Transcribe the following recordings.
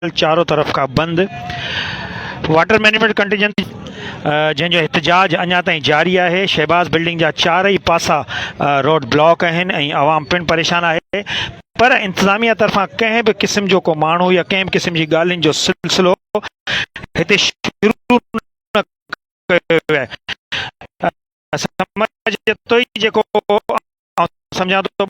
चारों तरफ का बंद। वाटर मैनेजमेंट कंटीजेंसी जंहिंजो एहतजाज अञा ताईं जारी आहे। शहबाज बिल्डिंग जा चारई पासा रोड ब्लॉक आहिनि ऐं आवाम पिणु परेशान आहे, पर इंतिज़ामिया तरफ़ां कंहिं बि क़िस्म जो को माण्हू या कंहिं बि क़िस्म जी ॻाल्हियुनि जो सिलसिलो हिते शुरू न कयो वियो आहे। समझ तो ई जेको सम्झां थो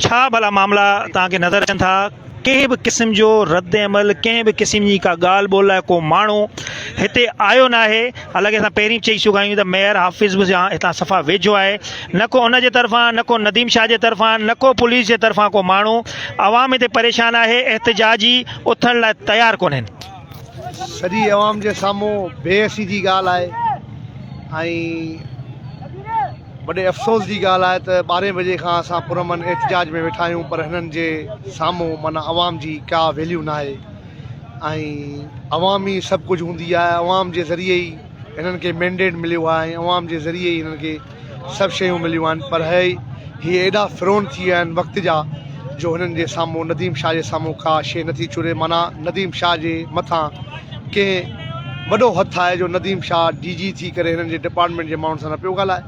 छा भला मामला तव्हांखे नज़र अचनि था। कंहिं बि क़िस्म जो रद्द अमल, कंहिं बि क़िस्म जी का ॻाल्हि ॿोल लाइ को माण्हू हिते आयो न आहे। हालांकि असां पहिरीं चई चुका आहियूं त मेयर हाफ़िज़ बि हितां सफ़ा वेझो आहे, न को उन जे तरफ़ां, न को नदीम शाह जे तरफ़ां, न को पुलिस जे तरफ़ां को माण्हू। आवाम हिते परेशान आहे, एहतजाजी उथण लाइ तयारु कोन्हनि। सॼी आवाम जे साम्हूं बेहसी जी ॻाल्हि आहे ऐं वॾे अफ़सोस जी ॻाल्हि आहे त 12 बजे खां असां पुरमन एहतजाज में वेठा आहियूं, पर हिननि जे साम्हूं माना आवाम जी का वैल्यू न आहे ऐं अवामी सभु कुझु हूंदी आहे। अवाम जे ज़रिए ई हिननि खे मैंडेट मिलियो आहे ऐं अवाम जे ज़रिए ई हिननि खे सभु शयूं मिलियूं आहिनि, पर हीअ एॾा फ़िरोन थी विया आहिनि वक़्त जा जो हिननि जे साम्हूं नदीम शाह जे साम्हूं का शइ नथी चुरे। माना नदीम शाह जे मथां कंहिं वॾो हथु आहे जो नदीम शाह DG थी करे हिननि जे डिपार्टमेंट जे माण्हुनि सां न पियो ॻाल्हाए।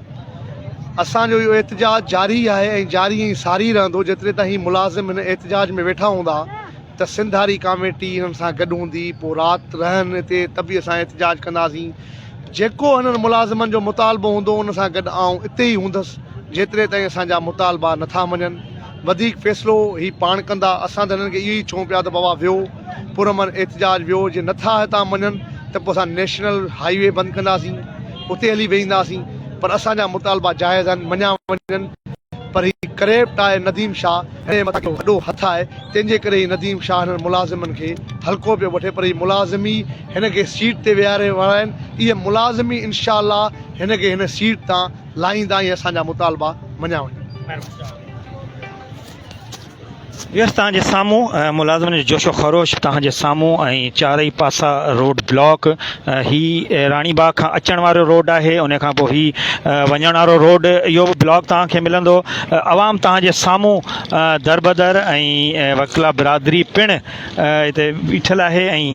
असांजो इहो एहतजाज जारी आहे ऐं जारी ऐं सारी रहंदो। जेतिरे ताईं मुलाज़िम हिन एहतजाज में वेठा हूंदा त सिंधारी कमेटी हिननि सां गॾु हूंदी, पोइ राति रहनि हिते, त बि असां एहतजाज कंदासीं। जेको हिननि मुलाज़िमनि जो मुतालबो हूंदो उन सां गॾु आउं हिते ई हूंदुसि जेतिरे ताईं असांजा मुतालबा नथा मञनि। वधीक फ़ैसिलो ही पाण कंदा। असां त हिननि खे इहो ई चऊं पिया त बाबा वियो, पुरमन एहतजाज वियो, जे नथा हितां मञनि त पोइ असां नेशनल हाईवे बंदि कंदासीं, उते हली वेहींदासीं। पर असांजा मुतालबा जाइज़ आहिनि, मञा वञनि, पर ही करप्ट आहे नदीम शाह, हिन मथां वॾो हथु आहे। तंहिंजे करे ही नदीम शाह हिननि मुलाज़िमनि खे हल्को पियो वठे, पर ही मुलाज़िमी हिन खे सीट ते विहारे विया आहिनि। इहे मुलाज़िमी इनशा अल्लाह हिन खे हिन सीट तां लाहींदा ऐं असांजा मुतालबा मञा वञनि। यस, तव्हांजे साम्हूं मुलाज़िमनि जो जोशो ख़रोश तव्हांजे साम्हूं ऐं चारई पासा रोड ब्लॉक। ही रानी बाग खां अचण वारो रोड आहे, उन खां पोइ ही वञण वारो रोड, इहो बि ब्लॉक तव्हांखे मिलंदो। आवाम तव्हांजे साम्हूं दरबदर ऐं वकला बिरादरी पिणु हिते बीठल आहे। ऐं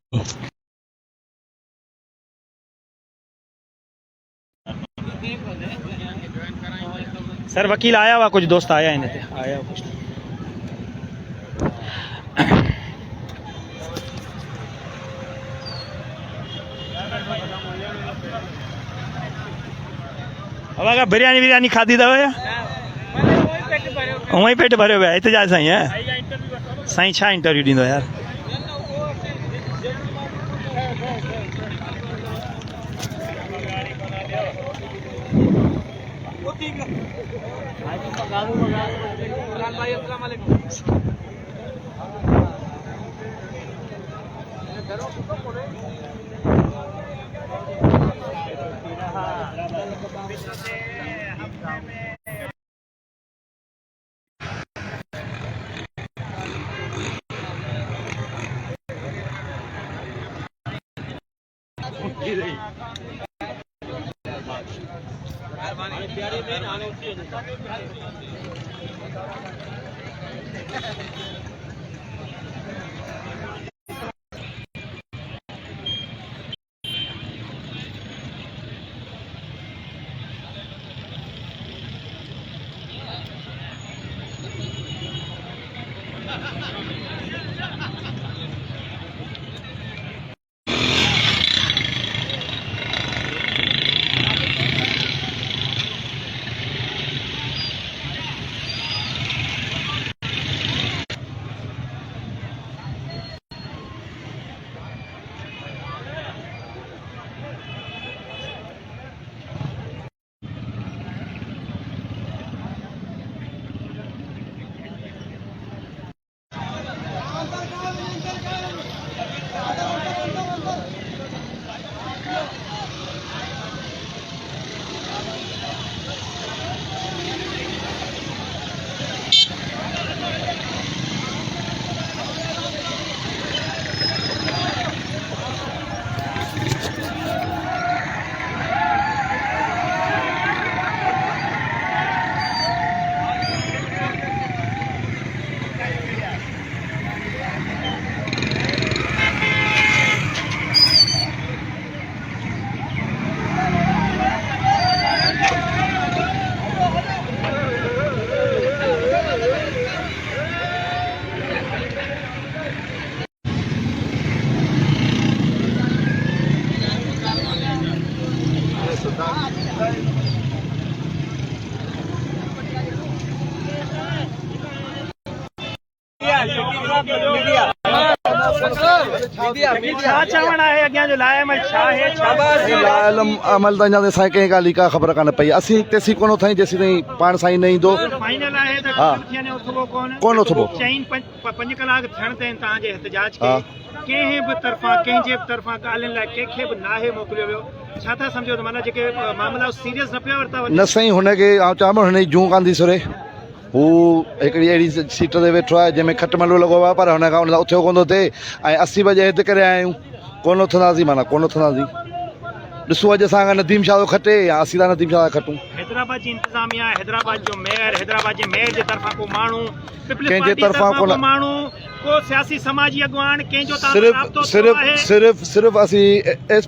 सर वकील आया हुआ, कुझु दोस्त आया आहिनि हिते, आया कुझु अवा बिरयानी विरयानी खाधी अथव या उहो ई पेट भरियो वियो आहे एहतजाज साईं? है साईं, छा इंटरव्यू ॾींदो यार? छा चवण आहे अॻियां जो लाइमल छा आहे लाइलम अमल त अञा ताईं असांखे कंहिं ॻाल्हि का ख़बर कान पई असीं तेसीं कोन उथाई जेसीं ताईं पाण साईं न ईंदो फाइनल आहे त हा। उथबो कोन उथबो चईं 5 कलाक थियण ते तव्हांजे एहतजाज हा। खे कंहिं बि तरफ़ां कंहिंजे बि तरफ़ां ॻाल्हियुनि लाइ कंहिंखे बि नाहे मोकिलियो वियो छा था सम्झो त माना जेके मामला सीरियस न पिया वरिता न साईं हुनखे आउं चवां हुन जी जूं कान थी सुरे हू हिकिड़ी अहिड़ी सीट ते वेठो आहे जंहिंमें खटमलो लॻो आहे पर हुन खां हुन सां उथियो कोन थो थिए ऐं 80 बजे हिते करे आया आहियूं कोन उथंदासीं माना कोन उथंदासीं ॾिसो अॼु असां नदीम शाह थो खटे या असीं था नदीम शाह खटूं हैदराबाद जी इंतज़ामिया हैदराबाद जो मेयर हैदराबाद जे मेयर जे तरफ़ां को माण्हू कंहिंजे तरफ़ां कोन माण्हू को सियासी समाजी अॻुवान कंहिंजो सिर्फ़ु असीं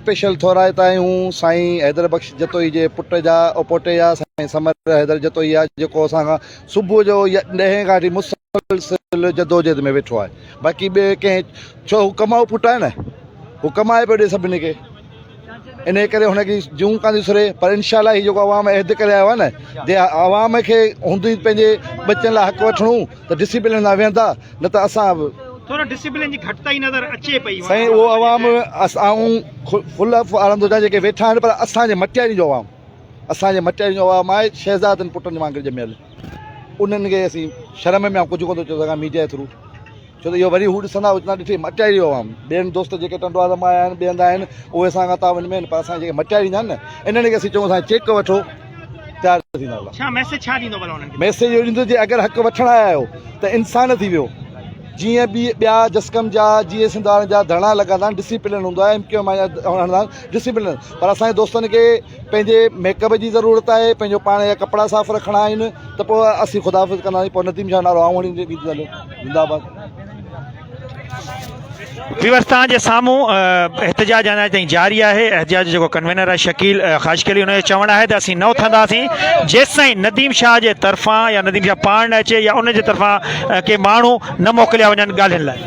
स्पेशल थोराइता आहियूं साईं हैदर बख़्श जतोई जे पुट जा पोटे जा साईं समर हैदर जतोई आहे जेको असां खां सुबुह जो 10 खां वठी मुसलसिल जदोजहद में वेठो आहे बाक़ी ॿिए कंहिं छो हू कमाऊ पुटु आहे न हू कमाए पियो ॾिए सभिनी खे इन करे हुनखे जूं कान थी सुरे पर इनशाला हीउ जेको अवाम अहद करे आयो आहे न जे अवाम खे हूंदी पंहिंजे बचनि लाइ हक़ वठणो त डिसिप्लिन सां वेहंदा न त असां थोरो डिसिप्लिन जी घटिताई नज़र अचे पई साईं उहो अवाम फुल आनंद हुजां जेके वेठा आहिनि पर असांजे मटियारी जो अवाम असांजे मटियारी जो अवाम आहे शहज़ादनि पुटनि जे वांगुरु ॼमियल उन्हनि खे असीं शर्म में कुझु कोन थो चई सघां मीडिया जे थ्रू छो त इहो वरी हू ॾिसंदा हुजंदा ॾिठी मटियारी जो अवाम ॿियनि दोस्त जेके टंडवाज़ मां आया आहिनि ॿिए हंधा आहिनि उहे असां खां था वञनि पर असांजे जेके मटियारी ईंदा आहिनि न इन्हनि खे असीं चऊं असां चेक वठो तयारु थींदा छा मैसेज छा ॾींदो भला उन्हनि खे मैसेज इहो ॾींदो जे अगरि हक़ वठणु आया आहियो त इंसान थी वियो जीअं ॿिया जसकम जा जीअं सिंधारनि जा धरना लॻंदा आहिनि डिसिप्लिन हूंदो आहे MQM हणंदा आहिनि डिसिप्लिन पर असांजे दोस्तनि खे पंहिंजे मेकअप जी ज़रूरत आहे पंहिंजो पाण जा कपिड़ा साफ़ु रखणा आहिनि त पोइ असीं ख़ुदाफ़िज़ कंदासीं पोइ नदीम शाह नालो आऊं हणी ज़िंदाबाद व्यूअर्स तव्हांजे साम्हूं एहतजाज अञा ताईं जारी आहे एहतजाज जेको कन्वीनर आहे शकील ख़ाशकली हुनजो चवणु आहे त असीं न उथंदासीं जेसिताईं नदीम शाह जे तरफ़ां या नदीम शाह पाण न अचे या उनजे तरफ़ां के माण्हू न मोकिलिया वञनि ॻाल्हियुनि लाइ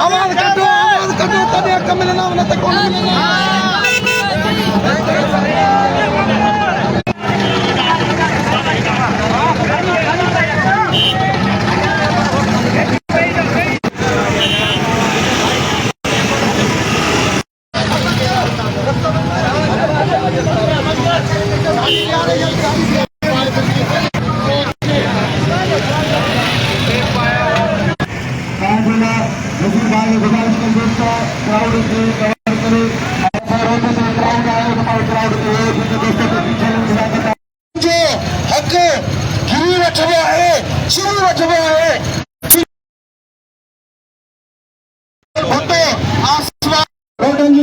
आवाज कटो तॾहिं हक़ मिलंदा न त कोन मिलंदा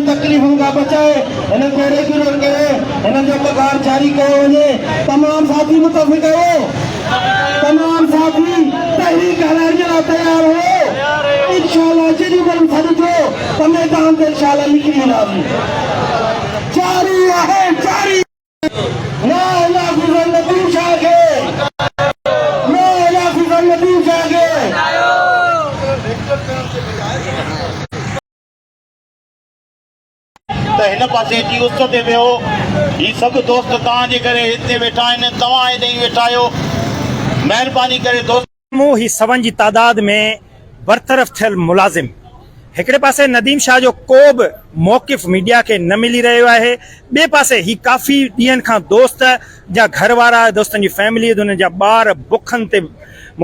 तकलीफ़ुनि खां बचाए हिन खे रेगुलर करे हिन जो पघार जारी कयो वञे तमामु साथी मुतफ़िक़ कयो तमामु साथी तहरीक हलाइण जे लाइ तयारु हो इंशाअल्लाह जेॾी महिल सॾिजो त मैदान ते इंशाअल्लाह निकिरी वेंदासीं जारी आहे जारी ला इलाहा इल्लल्लाह नदीम शाह खे ला इलाहा इल्लल्लाह नदीम शाह खे त हिन पासे अची उस ते वियो ही सभु दोस्त तव्हांजे करे हिते वेठा आहिनि तव्हां हेॾे ई वेठा आहियो महिरबानी करे दोस्त ही सवन जी तादाद में बरतरफ़ थियल मुलाज़िम हिकिड़े पासे नदीम शाह जो को बि मौक़िफ़ मीडिया खे न मिली रहियो आहे ॿिए पासे ही काफ़ी ॾींहंनि खां दोस्त जा घर वारा दोस्तनि जी फैमिली हुननि जा ॿार बुखनि ते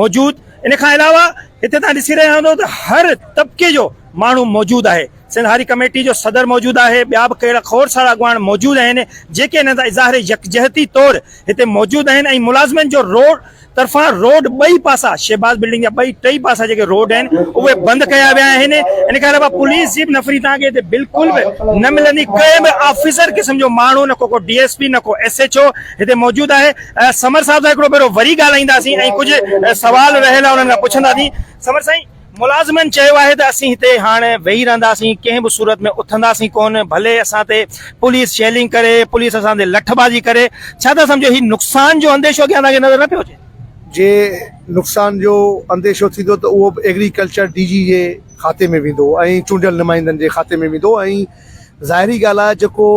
मौजूद इन खां अलावा हिते तव्हां ॾिसी रहिया हूंदो त हर तबिके जो माण्हू मौजूदु आहे सिंध हारी कमेटी जो सदर मौजूदु आहे ॿिया बि कहिड़ा खोड़ सारा अॻवान मौजूदु आहिनि जेके हिन इज़हार यकजहती तौरु हिते मौजूदु आहिनि ऐं मुलाज़िमनि जो रोड तरफ़ां रोड ॿई पासा शहबाज बिल्डिंग जा टई पासा जेके रोड आहिनि उहे बंदि कया विया आहिनि इन खां अलावा पुलिस जी बि नफ़री तव्हांखे हिते बिल्कुलु बि न मिलंदी कंहिं बि ऑफिसर क़िस्म जो माण्हू न को DSP न को SHO हिते मौजूदु आहे समर साहिब सां हिकिड़ो भेरो वरी ॻाल्हाईंदासीं ऐं कुझु सवाल रहियल आहे उन्हनि खां पुछंदासीं समर साईं मुलाज़िमनि चयो आहे त असीं हिते हाणे वेही रहंदासीं कंहिं बि सूरत में उथंदासीं कोन भले असां ते पुलिस शेलिंग करे पुलिस असां ते लठबाज़ी करे छा था सम्झो ही नुक़सान जो अंदेशो अॻियां तव्हांखे नज़र न पियो अचे जे नुक़सान जो अंदेशो थींदो त उहो एग्रीकल्चर DG जे खाते में वेंदो ऐं चूंडियल नुमाइंदनि जे खाते में वेंदो ऐं ज़ाहिरी ॻाल्हि आहे जेको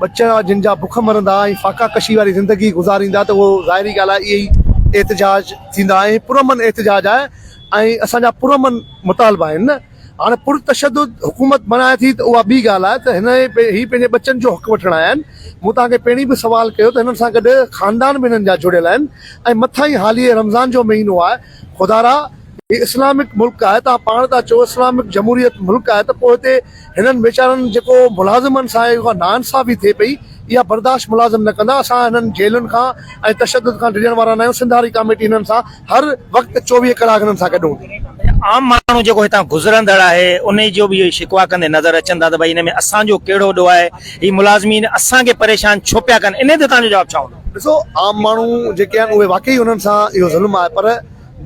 बच्चा जिन जा बुख मरंदा ऐं फाका कशी वारी ज़िंदगी गुज़ारींदा त उहो ज़ाहिरी ॻाल्हि आहे इहे ई एतिजाज थींदा ऐं पुरमन एतिजाज आहे ऐं असांजा पुरमन मुतालबा आहिनि न हाणे पुरतशदुद हुकूमत बणाए थी त उहा ॿी ॻाल्हि आहे त ही पंहिंजे बच्चनि जो हक़ वठणा आहिनि मूं तव्हांखे पहिरीं बि सवाल कयो त हिननि सां गॾु ख़ानदान बि हिननि जा जुड़ियल आहिनि ऐं मथां ई हाली रमज़ान जो महीनो आहे ख़ुदारा ही इस्लामिक मुल्क आहे तव्हां पाण था चओ इस्लामिक जमहूरियत मुल्क आहे त पोइ हिते हिननि वीचारनि जेको मुलाज़िमनि सां उहा नाइंसाफ़ी थिए पई इहा बर्दाश्त मुलाज़िम न कंदा असां हिननि जेलुनि खां ऐं तशदुद खां डिॼण वारा न आहियूं सिंध हारी कमेटी हिननि सां हर वक़्तु 24 कलाक हिननि सां गॾु हूंदी आम माण्हू जेको हितां गुज़रंदड़ आहे उन जो बि शिकवा कंदे नज़र अचनि था त भई हिन में असांजो कहिड़ो ॾोह आहे ही मुलाज़िमीन असांखे परेशान छो पिया कनि इन ते तव्हांजो जवाबु छा हूंदो ॾिसो आम माण्हू जेके आहिनि उहे वाक़ई हुननि सां इहो ज़ुल्म आहे पर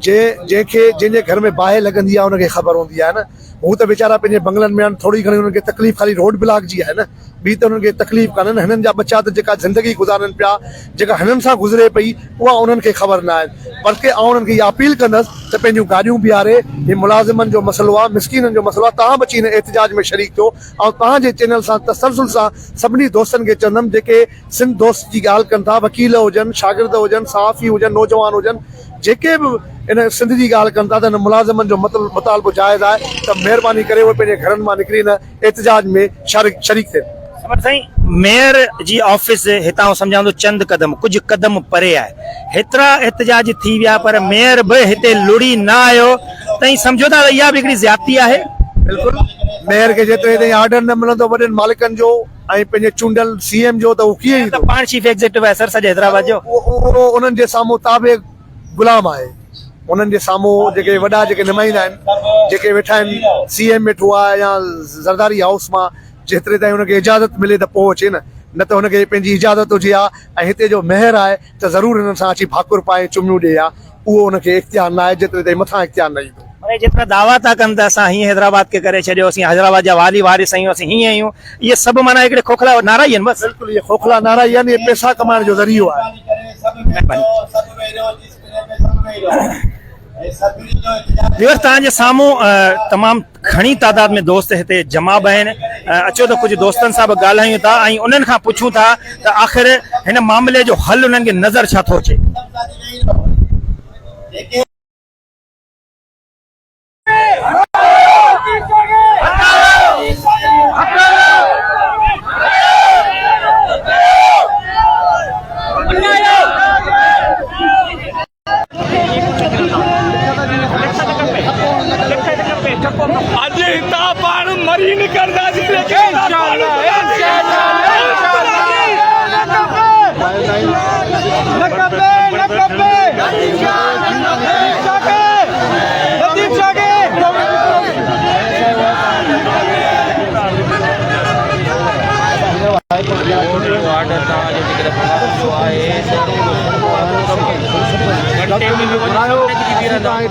जंहिंजे घर में बाहि लॻंदी आहे उनखे ख़बर हूंदी आहे न हू त वीचारा पंहिंजे बंगलनि में आहिनि थोरी घणी हुननि खे तकलीफ़ खाली रोड ब्लॉक जी आहे न ॿी त हुननि खे तकलीफ़ कान्हे हिननि जा बच्चा त जेका ज़िंदगी गुज़ारनि पिया जेका हिननि सां गुज़रे पई उहा उन्हनि खे ख़बर न आहे बल्कि आउं उन्हनि खे इहा अपील कंदुसि त पंहिंजूं गाॾियूं बीहारे ही मुलाज़िमनि जो मसइलो आहे मिसकीननि जो मसइलो आहे तव्हां बि अची हिन एतिजाज में शरीक थियो ऐं तव्हांजे चैनल सां तसलसुल सां सभिनी दोस्तनि खे चवंदुमि जेके सिंध दोस्त जी ॻाल्हि कनि था वकील हुजनि शागिर्द हुजनि सहाफ़ी हुजनि नौजवान हुजनि जेके बि इन सिंध जी ॻाल्हि कनि था त हिन मुलाज़िमनि जो मुतालबो जाइज़ आहे त महिरबानी करे उहे पंहिंजे घरनि मां निकिरी हिन एतिजाज में शरीक थियनि समर साईं मेयर जी ऑफिस हितां सम्झां थो चंद क़दम कुझु क़दम परे आहे हेतिरा एतिजाज थी विया पर मेयर बि हिते लुड़ी न आयो त सम्झो था त इहा बि हिकिड़ी ज़्यादती आहे बिल्कुलु मेयर खे जेतिरे ताईं ऑर्डर न मिलंदो वॾनि मालिकनि जो ऐं पंहिंजे चूंडियल CM जो त उहो कीअं ईंदो पाण चीफ एग्जीक्यूटिव आहे सर सॼे हैदराबाद जो उन्हनि जे साम्हूं ताबे गुलाम आहे उन्हनि जे साम्हूं जेके वॾा जेके नुमाइंदा आहिनि जेके वेठा आहिनि CM वेठो आहे या ज़रदारी हाउस मां जेतिरे ताईं हुनखे इजाज़त मिले त पोइ अचे न त हुनखे पंहिंजी इजाज़त हुजे हा ऐं हिते जो मेयर आहे त ज़रूरु हिननि सां अची भाकुर पाए चुमियूं ॾिए हा उहो हुनखे इख़्तियार न आहे जेतिरे ताईं मथां इख़्तियार न ईंदो जेतिरा दावा था कनि त असां हीअं हैदराबाद खे करे छॾियो असीं हैदराबाद जा वाली वारिस आहियूं असीं हीअं आहियूं इहे सभु माना हिकिड़े खोखला नारा ई आहिनि बसि बिल्कुलु इहे खोखला नारा ई आहिनि इहे पैसा कमाइण जो ज़रियो आहे व्यूअर्स तव्हांजे साम्हूं तमामु घणी तादाद में दोस्त हिते जमा बि आहिनि अचो त कुझु दोस्तनि सां बि ॻाल्हायूं था ऐं उन्हनि खां पुछूं था त आख़िर हिन मामले जो हल उन्हनि खे नज़र छा थो अचे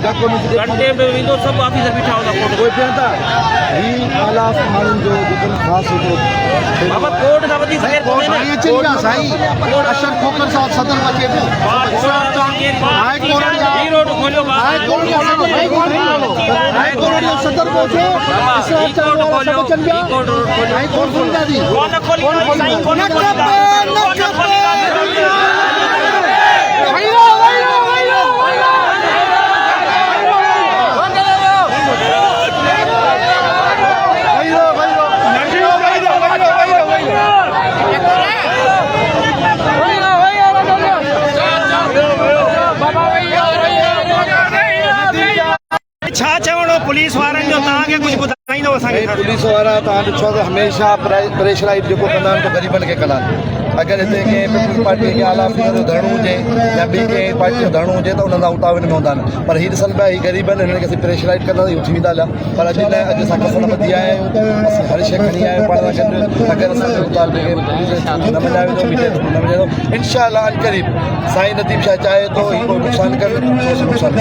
घंटे में वेंदो सभु ऑफिसर बीठा हूंदा कोई पींदा ही आलाफ माण्हुनि जो जेको ख़ासि हिकिड़ो बाबा कोर्ट सां वधीक अचनि था साईं अशर खोकर साहब सदर अचे पियो हाई कोर्ट जो सदर पहुंचो इससे अच्छा वाला सब बचन गया नहीं कौन खोल दी छा चवणो पुलिस वारनि जो तव्हांखे कुझु ॿुधाईंदो असांखे पुलिस वारा तव्हां ॾिठो त हमेशह प्रेशराइज जेको कंदा आहिनि त ग़रीबनि खे कंदा आहिनि अगरि हिते कंहिं पीपल्स पार्टीअ खे आला ऑफिसर जो धरणो हुजे या ॿी कंहिं पार्टी जो धरणो हुजे त उन सां उतावल में हूंदा आहिनि पर हीअ ॾिसनि पिया हीअ ग़रीब आहिनि हिननि खे असीं प्रेशराइज कंदा आहियूं थी वेंदा हलिया पर अॼु लाइ अॼु असां कसम ॿधी आया आहियूं असीं हर शइ खणी आया आहियूं पाण सां गॾु अगरि असांखे मुतालबे खे न मञाए वेंदो बीठे न मञाए इनशा अल क़रीब साईं नदीम शाह चाहे थो हीअ कोई नुक़सानु करे नुक़सानु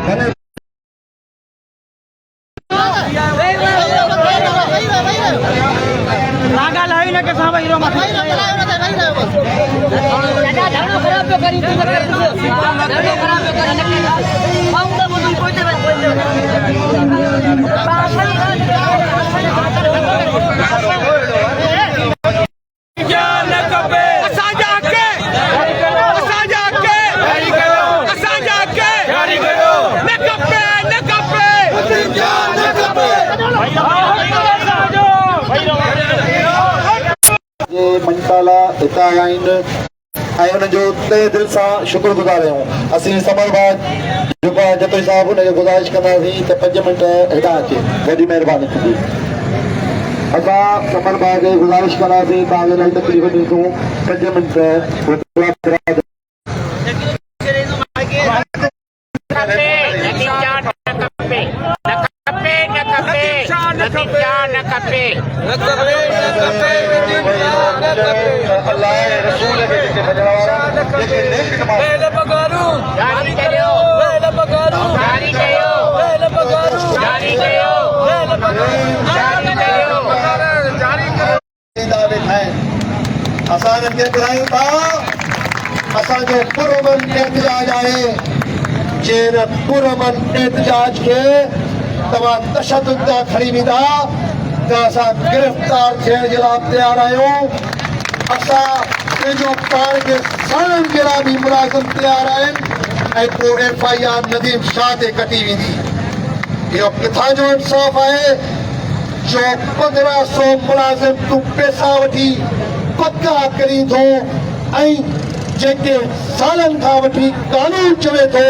करे रागा लावी न के साहब हीरो मत धरणो खराब तो करी धरणो खराब तो करी माउंटा बोली कोई मंटाला हितां आया आहिनि ऐं उनजो तहे दिलि सां शुक्रगुज़ार आहियूं असीं समरबाद जेको आहे जतोई साहिबु हुनखे गुज़ारिश कंदासीं त 5 मिंट हेॾां अचे वॾी महिरबानी थींदी असां समरबाद खे गुज़ारिश कंदासीं तव्हांखे इलाही तकलीफ़ ॾींदूं 5 मिंट असांखे ॿुधायूं था असांजो पुरअमन एहतिजाज आहे जंहिं पुरअमन एहतिजाज खे तव्हां तशदुद तां खणी वेंदा त असां गिरफ़्तार थियण जे लाइ तयारु आहियूं असां पंहिंजो पाण खे साड़ण जे लाइ बि मुलाज़िम तयारु आहिनि ऐं पोइ FIR नदीम शाह ते कटी वेंदी इहो किथां जो इंसाफ़ आहे जो 1500 मुलाज़िम तूं पैसा वठी पका करींदो ऐं जेके सालनि खां वठी कानून चवे थो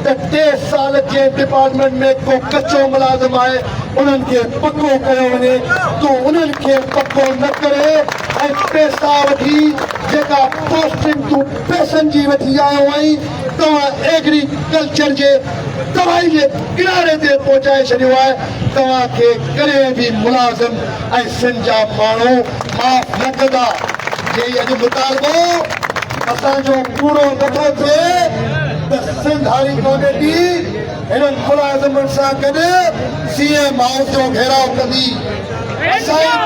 त 3 साल जे डिपार्टमेंट में को कचो मुलाज़िम आहे उन्हनि खे पको कयो वञे तूं उन्हनि खे पको न करे ऐं पैसा वठी जेका पोस्टिंग तूं पैसनि जी वठी आयो आहीं तव्हां एग्रीकल्चर जे दवाई जे किनारे ते पहुचाए छॾियो आहे तव्हांखे कॾहिं बि मुलाज़िम ऐं सिंध जा माण्हू माफ़ न कंदा जे अॼु मुतालबो असांजो पूरो नथो थिए त सिंध हारी कमेटी हिननि मुलाज़िमनि सां गॾु CM हाउस जो घेराव कंदी साईं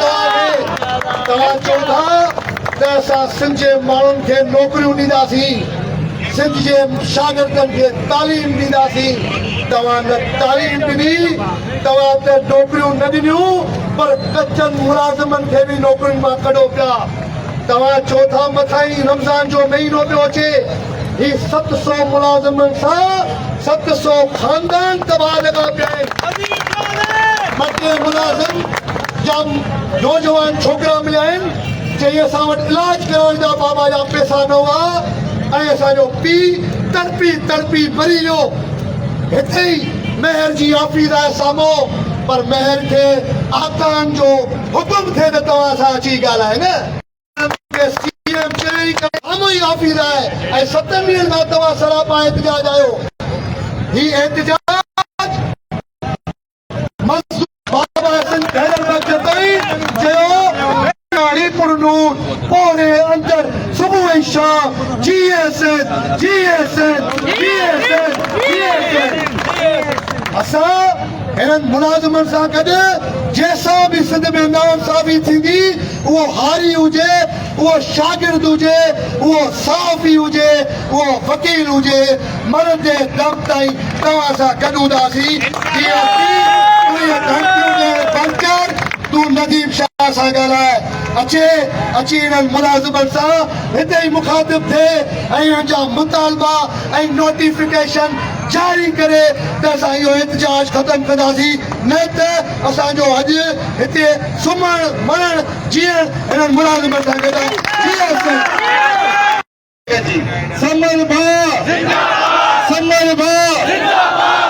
तव्हां चओ था त असां सिंध जे माण्हुनि खे नौकरियूं ॾींदासीं सिंध जे शागिर्दनि खे तालीम ॾींदासीं तव्हां न तालीम ॾिनी तव्हां त नौकरियूं न ॾिनियूं पर कचनि मुलाज़िमनि खे बि नौकरियुनि मां कढो पिया तव्हां चओ था मथां ई रमज़ान जो महीनो पियो अचे ही 700 मुलाज़िमनि सां 700 खानदान तबाह लॻा पिया आहिनि मथे मुलाज़िम जाम नौजवान छोकिरा मिलिया आहिनि चई असां वटि इलाज कराइण जा बाबा जा पैसा न हुआ ऐं असांजो पीउ तड़पी मरी वियो हिते ई महर जी ऑफिस आहे साम्हूं पर महर खे आकान जो हुकुम थिए त तव्हां सां अची ॻाल्हाए न CM चई साम्हूं ई ऑफिस आहे ऐं 7 ॾींहंनि खां तव्हां सरापा एहतिजाज आहियो ही एहतिजाज बाबा हसन हैदर वक़्त ताईं चयो हरीपुर नूर पोरे अंदर सुबुह ऐं शाम GSN असां हिननि मुलाज़िमनि सां गॾु जंहिंसां बि सिंध में नाइंसाफ़ी थींदी उहो हारी हुजे उहो शागिर्द हुजे उहो सहाफ़ी हुजे उहो वकील हुजे मरंदे दम ताईं तव्हां सां गॾु हूंदासीं ये घंटियों जो बंद कर तू नदीम शाह सां ॻाल्हाए अची इन्हनि मुलाज़िमनि सां हिते ई मुखातिब थिए ऐं हिननि जा मुतालबा ऐं नोटिफिकेशन जारी करे त असां इहो एहतजाज ख़तमु कंदासीं न त असांजो अॼु हिते सुम्हणु मरणु जीअण हिननि मुलाज़िमनि सां गॾु समर भाउ